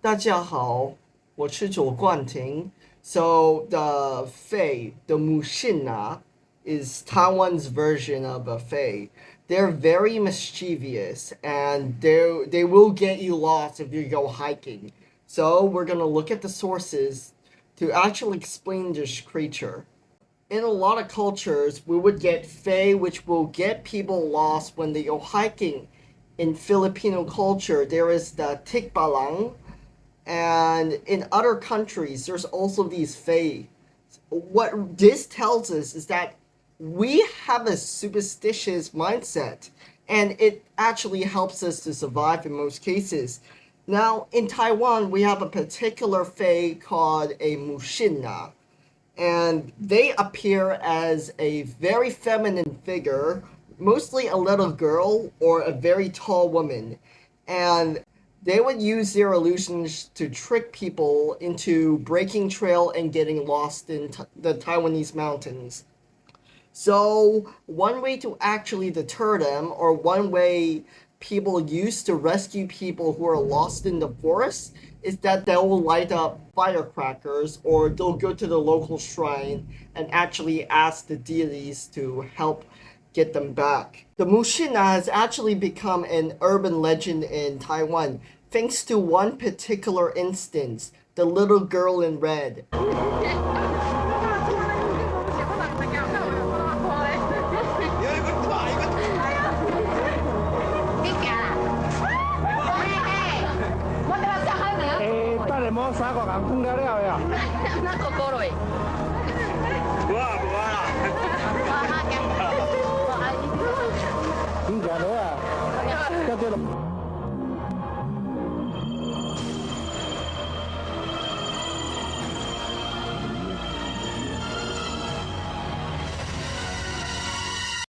大家好，我是左冠廷. So the Fae, the mô-sîn-á, is Taiwan's version of a Fae. They're very mischievous and they will get you lost if you go hiking. So we're gonna look at the sources to actually explain this creature. In a lot of cultures, we would get Fae, which will get people lost when they go hiking. In Filipino culture, there is the tikbalang, and in other countries, there's also these Fae. What this tells us is that we have a superstitious mindset, and it actually helps us to survive in most cases. Now, in Taiwan, we have a particular Fae called a mô-sîn-á, and they appear as a very feminine figure, mostly a little girl or a very tall woman, and they would use their illusions to trick people into breaking trail and getting lost in the Taiwanese mountains. So one way to actually deter them, or one way people use to rescue people who are lost in the forest, is that they'll light up firecrackers, or they'll go to the local shrine and actually ask the deities to help get them back. The mô-sîn-á has actually become an urban legend in Taiwan thanks to one particular instance, the little girl in red.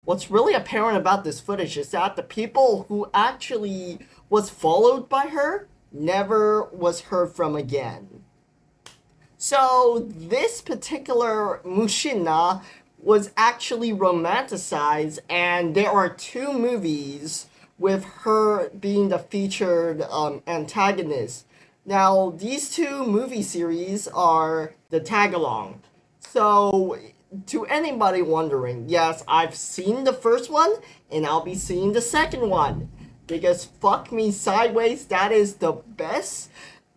What's really apparent about this footage is that the people who actually was followed by her never was heard from again. So this particular mô-sîn-á was actually romanticized, and there are two movies with her being the featured antagonist. Now, these two movie series are the tag-along. So to anybody wondering, yes, I've seen the first one, and I'll be seeing the second one. Because fuck me sideways, that is the best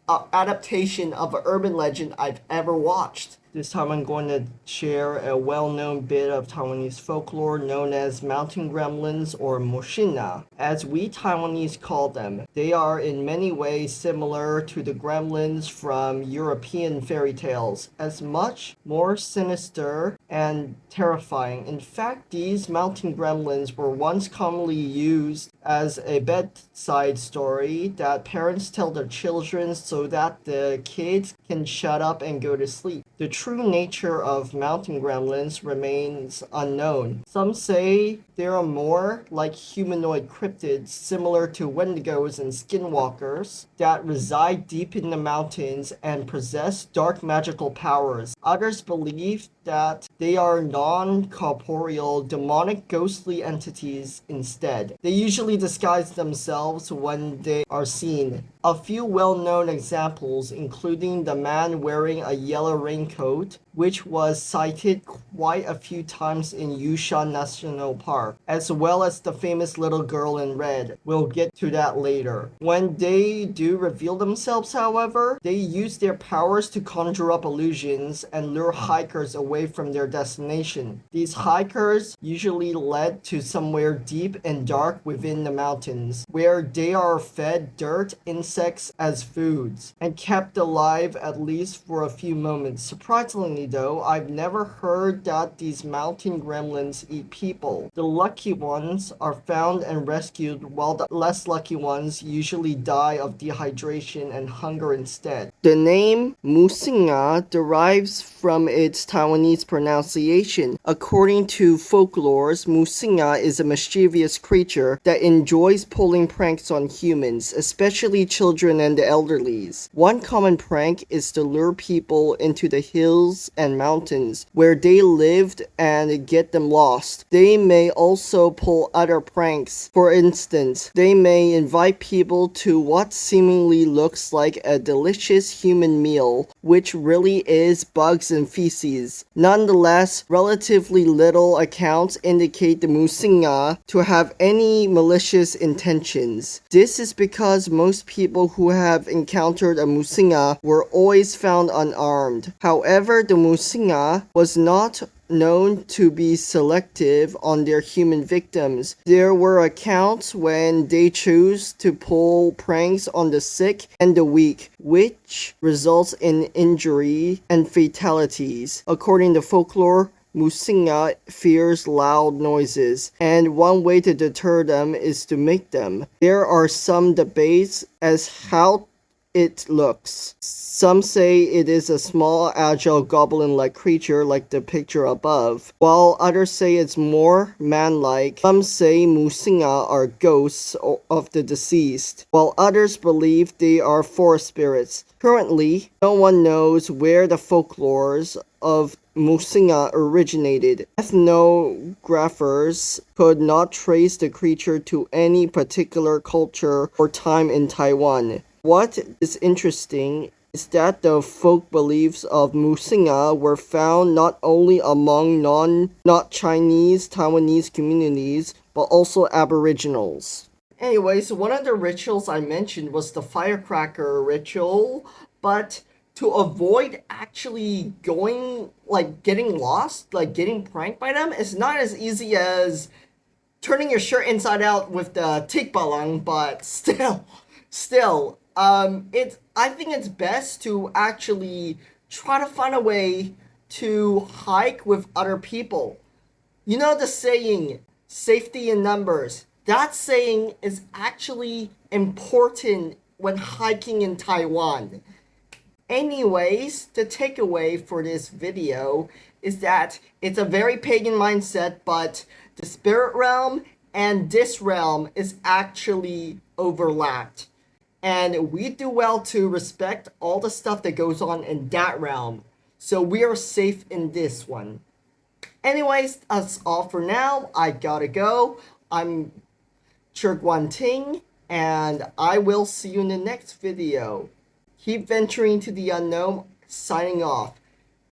adaptation of an urban legend I've ever watched. This time I'm going to share a well-known bit of Taiwanese folklore known as mountain gremlins, or mô-sîn-á, as we Taiwanese call them. They are in many ways similar to the gremlins from European fairy tales, as much more sinister and terrifying. In fact, these mountain gremlins were once commonly used as a bedside story that parents tell their children so that the kids can shut up and go to sleep. The true nature of mountain gremlins remains unknown. Some say they are more like humanoid cryptids similar to wendigos and skinwalkers that reside deep in the mountains and possess dark magical powers. Others believe that they are non-corporeal, demonic, ghostly entities instead. They usually disguise themselves when they are seen. A few well-known examples, including the man wearing a yellow raincoat, which was sighted quite a few times in Yushan National Park, as well as the famous little girl in red. We'll get to that later. When they do reveal themselves, however, they use their powers to conjure up illusions and lure hikers away from their destination. These hikers usually led to somewhere deep and dark within the mountains, where they are fed dirt, insects as foods, and kept alive at least for a few moments. Surprisingly though, I've never heard that these mountain gremlins eat people. The lucky ones are found and rescued, while the less lucky ones usually die of dehydration and hunger instead. The name mô-sîn-á derives from its Taiwanese pronunciation. According to folklore, mô-sîn-á is a mischievous creature that enjoys pulling pranks on humans, especially children children and the elderlies. One common prank is to lure people into the hills and mountains where they lived and get them lost. They may also pull other pranks. For instance, they may invite people to what seemingly looks like a delicious human meal, which really is bugs and feces. Nonetheless, relatively little accounts indicate the mô-sîn-á to have any malicious intentions. This is because most people who have encountered a mô-sîn-á were always found unarmed. However, the mô-sîn-á was not known to be selective on their human victims. There were accounts when they chose to pull pranks on the sick and the weak, which results in injury and fatalities. According to folklore, mô-sîn-á fears loud noises, and one way to deter them is to make them. There are some debates as how it looks. Some say it is a small, agile, goblin-like creature like the picture above, while others say it's more man-like. Some say mô-sîn-á are ghosts of the deceased, while others believe they are forest spirits. Currently, no one knows where the folklores of mô-sîn-á originated. Ethnographers could not trace the creature to any particular culture or time in Taiwan. What is interesting is that the folk beliefs of mô-sîn-á were found not only among not Chinese Taiwanese communities, but also Aboriginals. Anyways, one of the rituals I mentioned was the firecracker ritual, but to avoid actually getting lost, getting pranked by them, it's not as easy as turning your shirt inside out with the tikbalang, but still, I think it's best to actually try to find a way to hike with other people. You know the saying, safety in numbers. That saying is actually important when hiking in Taiwan. Anyways, the takeaway for this video is that it's a very pagan mindset, but the spirit realm and this realm is actually overlapped. And we do well to respect all the stuff that goes on in that realm. So we are safe in this one. Anyways, that's all for now. I gotta go. I'm Chirguan Ting, and I will see you in the next video. Keep venturing to the unknown. Signing off.